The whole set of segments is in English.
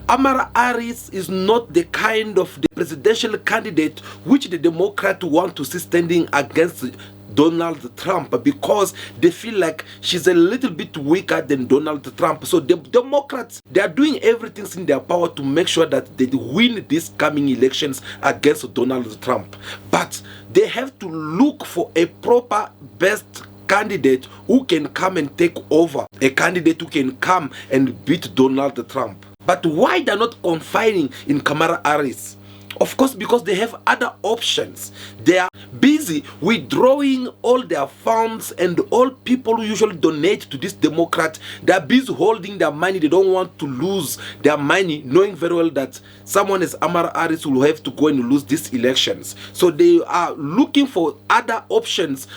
Kamala Harris is not the kind of the presidential candidate which the Democrats want to see standing against Donald Trump, because they feel like she's a little bit weaker than Donald Trump. So the Democrats, they are doing everything in their power to make sure that they win these coming elections against Donald Trump. But they have to look for a proper best candidate who can come and take over, a candidate who can come and beat Donald Trump. But why they're not confiding in Kamala Harris? Of course, because they have other options. They are busy withdrawing all their funds, and all people who usually donate to this Democrat, they are busy holding their money. They don't want to lose their money, knowing very well that someone as Kamala Harris will have to go and lose these elections. So they are looking for other options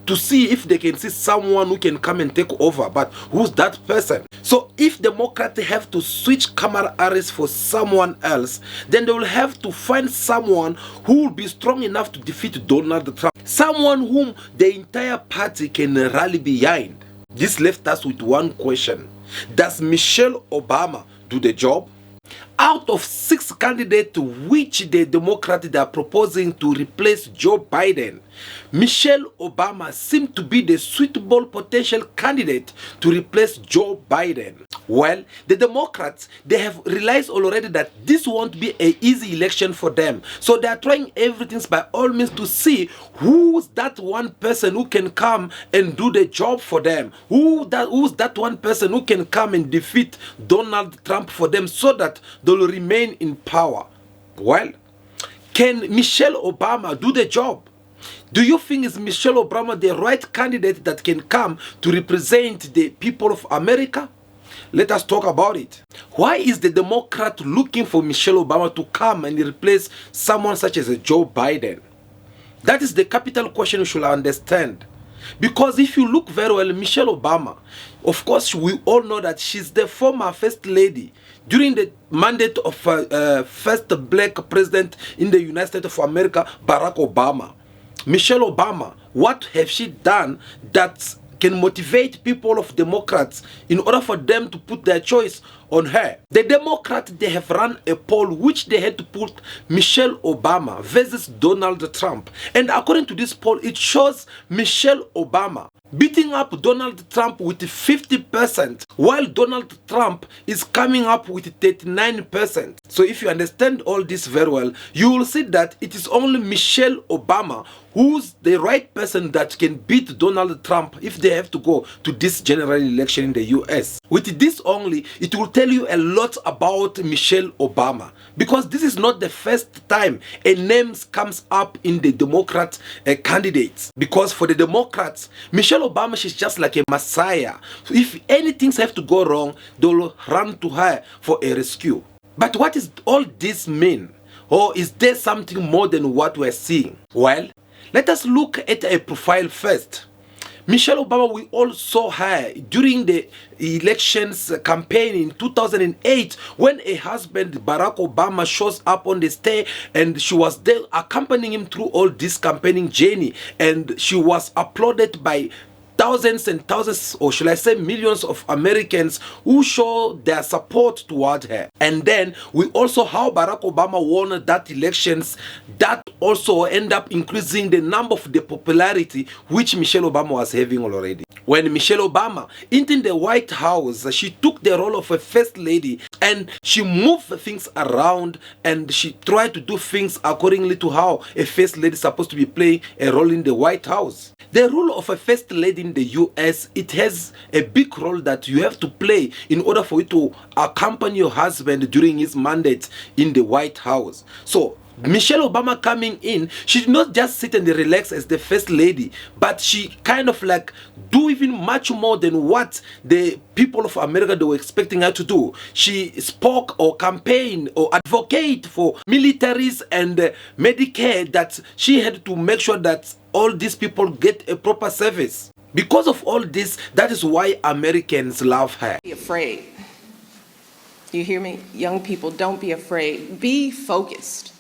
to see if they can see someone who can come and take over. But who's that person? So if Democrats have to switch Kamala Harris for someone else, then they will have to find someone who will be strong enough to defeat Donald Trump. Someone whom the entire party can rally behind. This left us with one question. Does Michelle Obama do the job? Out of 6 candidates which the Democrats are proposing to replace Joe Biden, Michelle Obama seemed to be the suitable potential candidate to replace Joe Biden. Well, the Democrats, they have realized already that this won't be an easy election for them. So they are trying everything by all means to see who's that one person who can come and do the job for them. Who's that one person who can come and defeat Donald Trump for them, so that they'll remain in power. Well, can Michelle Obama do the job? Do you think is Michelle Obama the right candidate that can come to represent the people of America? Let us talk about it. Why is the Democrat looking for Michelle Obama to come and replace someone such as Joe Biden? That is the capital question you should understand. Because if you look very well, Michelle Obama, of course, we all know that she's the former first lady during the mandate of first black president in the United States of America, Barack Obama. Michelle Obama, what have she done that can motivate people of Democrats in order for them to put their choice on her? The Democrats, they have run a poll which they had to put Michelle Obama versus Donald Trump. And according to this poll, it shows Michelle Obama beating up Donald Trump with 50%, while Donald Trump is coming up with 39%. So if you understand all this very well, you will see that it is only Michelle Obama who's the right person that can beat Donald Trump if they have to go to this general election in the US. With this only, it will tell you a lot about Michelle Obama, because this is not the first time a name comes up in the Democrat candidates. Because for the Democrats, Michelle Obama, she's just like a messiah. So if anything have to go wrong, they'll run to her for a rescue. But what does all this mean? Or is there something more than what we're seeing? Well, let us look at a profile first. Michelle Obama, we all saw her during the elections campaign in 2008 when a husband, Barack Obama, shows up on the stage, and she was there accompanying him through all this campaigning journey, and she was applauded by thousands and thousands, or should I say millions of Americans who show their support toward her. And then we also how Barack Obama won that elections, that also end up increasing the number of the popularity which Michelle Obama was having already. When Michelle Obama entered the White House, she took the role of a first lady, and she moved things around, and she tried to do things accordingly to how a first lady is supposed to be playing a role in the White House. The role of a first lady in the US, it has a big role that you have to play in order for you to accompany your husband during his mandate in the White House. So Michelle Obama coming in, she did not just sit and relax as the first lady, but she kind of like do even much more than what the people of America they were expecting her to do. She spoke or campaigned or advocate for militaries and Medicare, that she had to make sure that all these people get a proper service. Because of all this, that is why Americans love her. Be afraid. You hear me? Young people, don't be afraid. Be focused.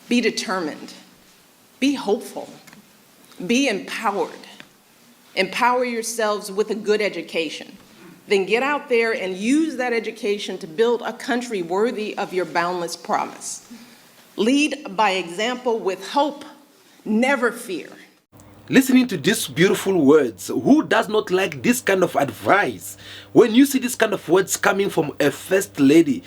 Be determined. Be hopeful. Be empowered. Empower yourselves with a good education. then get out there and use that education to build a country worthy of your boundless promise. Lead by example with hope, never fear. Listening to these beautiful words, who does not like this kind of advice? When you see this kind of words coming from a first lady,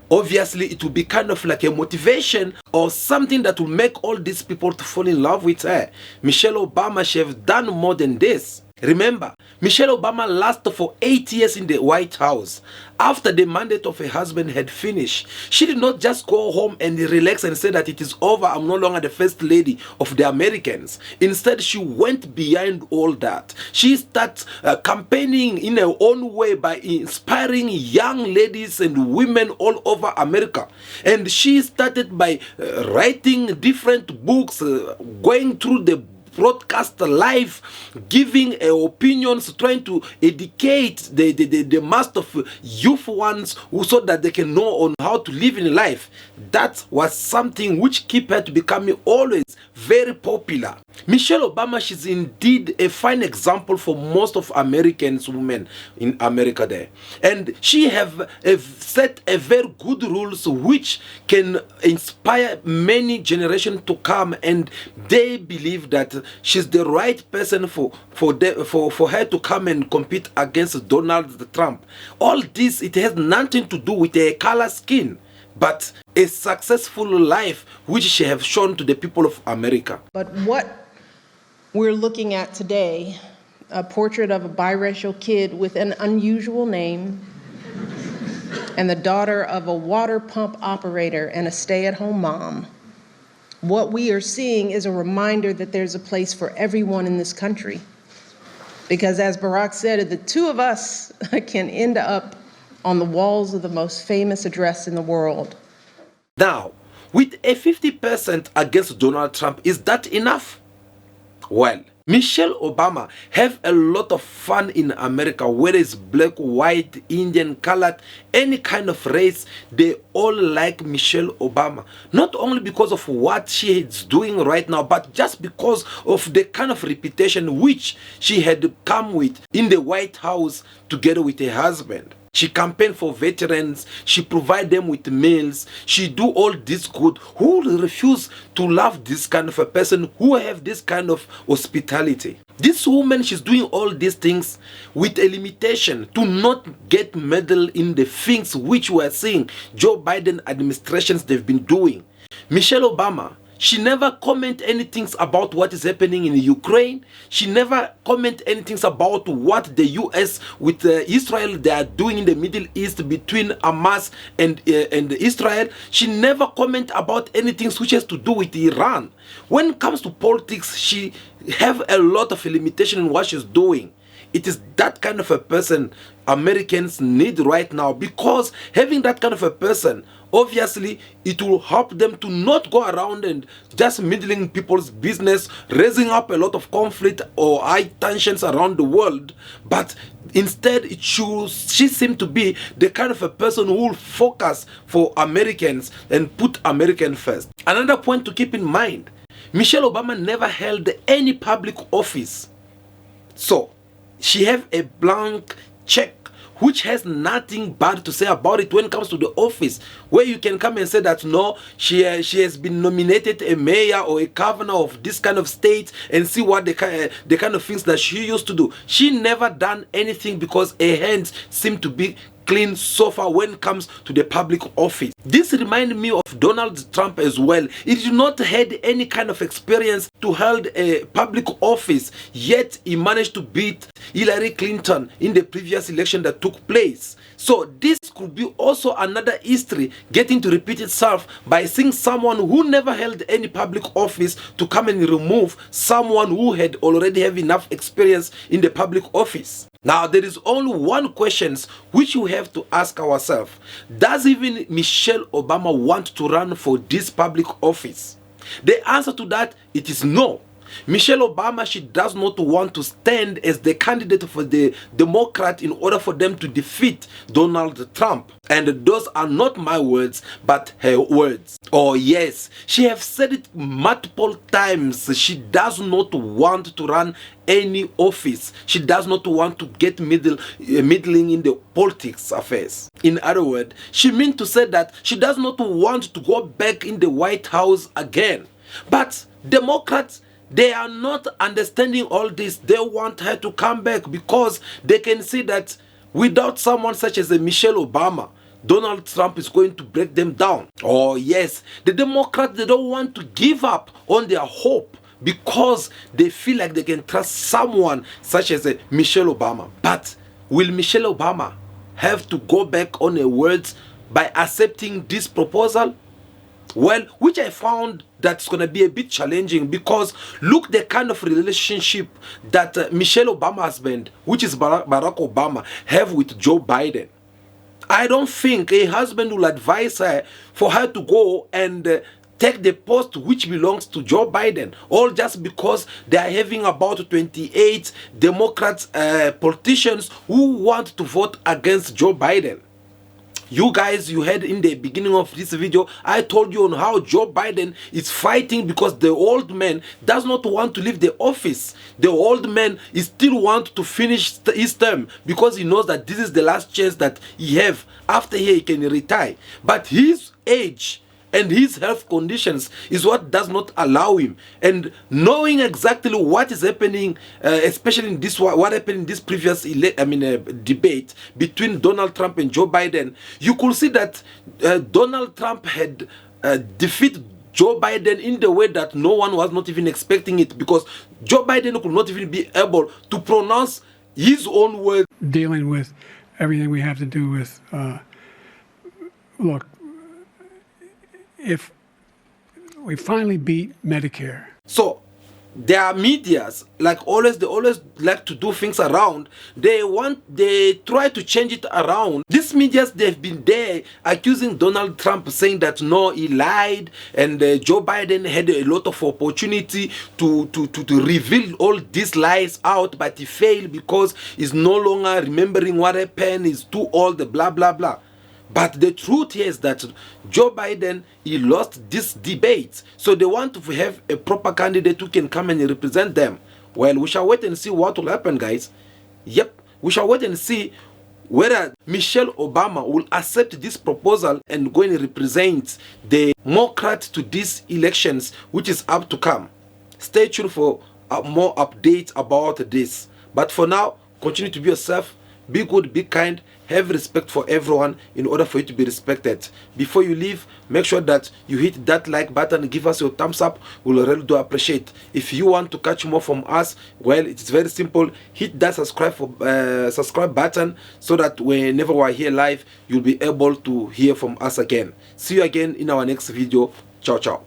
obviously it will be kind of like a motivation or something that will make all these people to fall in love with her. Michelle Obama should have done more than this. Remember, Michelle Obama lasted for 8 years in the White House. After the mandate of her husband had finished, she did not just go home and relax and say that it is over, I'm no longer the first lady of the Americans. Instead, she went beyond all that. She started campaigning in her own way by inspiring young ladies and women all over America. And she started by writing different books, going through the broadcast live, giving opinions, trying to educate the mass of youth ones so that they can know on how to live in life. That was something which kept her to becoming always very popular. Michelle Obama, she's indeed a fine example for most of Americans, women in America there. And she have set a very good rules which can inspire many generations to come, and they believe that she's the right person for her to come and compete against Donald Trump. All this, it has nothing to do with a color skin, but a successful life which she have shown to the people of America. But what we're looking at today, a portrait of a biracial kid with an unusual name and the daughter of a water pump operator and a stay-at-home mom. What we are seeing is a reminder that there's a place for everyone in this country. Because as Barack said, the two of us can end up on the walls of the most famous address in the world. Now, with a 50% against Donald Trump, is that enough? Well, Michelle Obama have a lot of fun in America, whether it's black, white, Indian, colored, any kind of race. They all like Michelle Obama. Not only because of what she is doing right now, but just because of the kind of reputation which she had come with in the White House together with her husband. She campaigned for veterans, she provide them with meals, she do all this good. Who will refuse to love this kind of a person who have this kind of hospitality? This woman, she's doing all these things with a limitation to not get meddled in the things which we are seeing Joe Biden administrations they've been doing. Michelle Obama, she never comment anything about what is happening in Ukraine. She never comment anything about what the US with Israel they are doing in the Middle East between Hamas and Israel. She never comment about anything which has to do with Iran. When it comes to politics, she have a lot of limitation in what she's doing. It is that kind of a person Americans need right now, because having that kind of a person, obviously it will help them to not go around and just meddling people's business, raising up a lot of conflict or high tensions around the world, but instead she seemed to be the kind of a person who will focus for Americans and put American first. Another point to keep in mind, Michelle Obama never held any public office. So she have a blank check which has nothing bad to say about it when it comes to the office, where you can come and say that no, she has been nominated a mayor or a governor of this kind of state, and see what the kind of things that she used to do. She never done anything because her hands seem to be clean so far when it comes to the public office. This reminds me of Donald Trump as well. He did not had any kind of experience to hold a public office, yet he managed to beat Hillary Clinton in the previous election that took place. So this could be also another history getting to repeat itself by seeing someone who never held any public office to come and remove someone who had already have enough experience in the public office. Now, there is only one question which we have to ask ourselves. Does even Michelle Obama want to run for this public office? The answer to that, it is no. Michelle Obama, she does not want to stand as the candidate for the Democrat in order for them to defeat Donald Trump. And those are not my words, but her words. Oh yes, she has said it multiple times. She does not want to run any office. She does not want to get middling in the politics affairs. In other words, she means to say that she does not want to go back in the White House again. But Democrats, they are not understanding all this. They want her to come back because they can see that without someone such as Michelle Obama, Donald Trump is going to break them down. Oh yes, the Democrats, they don't want to give up on their hope because they feel like they can trust someone such as Michelle Obama. But will Michelle Obama have to go back on her words by accepting this proposal? Well, which I found that's going to be a bit challenging, because look the kind of relationship that Michelle Obama's husband, which is Barack Obama, have with Joe Biden. I don't think a husband will advise her for her to go and take the post which belongs to Joe Biden, all just because they are having about 28 Democrats politicians who want to vote against Joe Biden. You guys, you heard in the beginning of this video, I told you on how Joe Biden is fighting because the old man does not want to leave the office. The old man is still want to finish his term because he knows that this is the last chance that he have. After here, he can retire. But his age and his health conditions is what does not allow him. And knowing exactly what is happening, especially in this, what happened in this previous debate between Donald Trump and Joe Biden, you could see that Donald Trump had defeated Joe Biden in the way that no one was not even expecting it, because Joe Biden could not even be able to pronounce his own words. Dealing with everything we have to do with, look, if we finally beat Medicare. So there are medias, like always, they always like to do things around. They try to change it around. These medias, they've been there accusing Donald Trump, saying that no, he lied, and Joe Biden had a lot of opportunity to reveal all these lies out, but he failed because he's no longer remembering what happened, he's too old, blah blah blah. But the truth here is that Joe Biden, he lost this debate. So they want to have a proper candidate who can come and represent them. Well, we shall wait and see what will happen, guys. Yep, we shall wait and see whether Michelle Obama will accept this proposal and go and represent the Democrats to these elections, which is up to come. Stay tuned for more updates about this. But for now, continue to be yourself. Be good, be kind, have respect for everyone in order for you to be respected. Before you leave, make sure that you hit that like button, give us your thumbs up. We'll really do appreciate. If you want to catch more from us, well, it's very simple. Hit that subscribe button so that whenever we're here live, you'll be able to hear from us again. See you again in our next video. Ciao, ciao.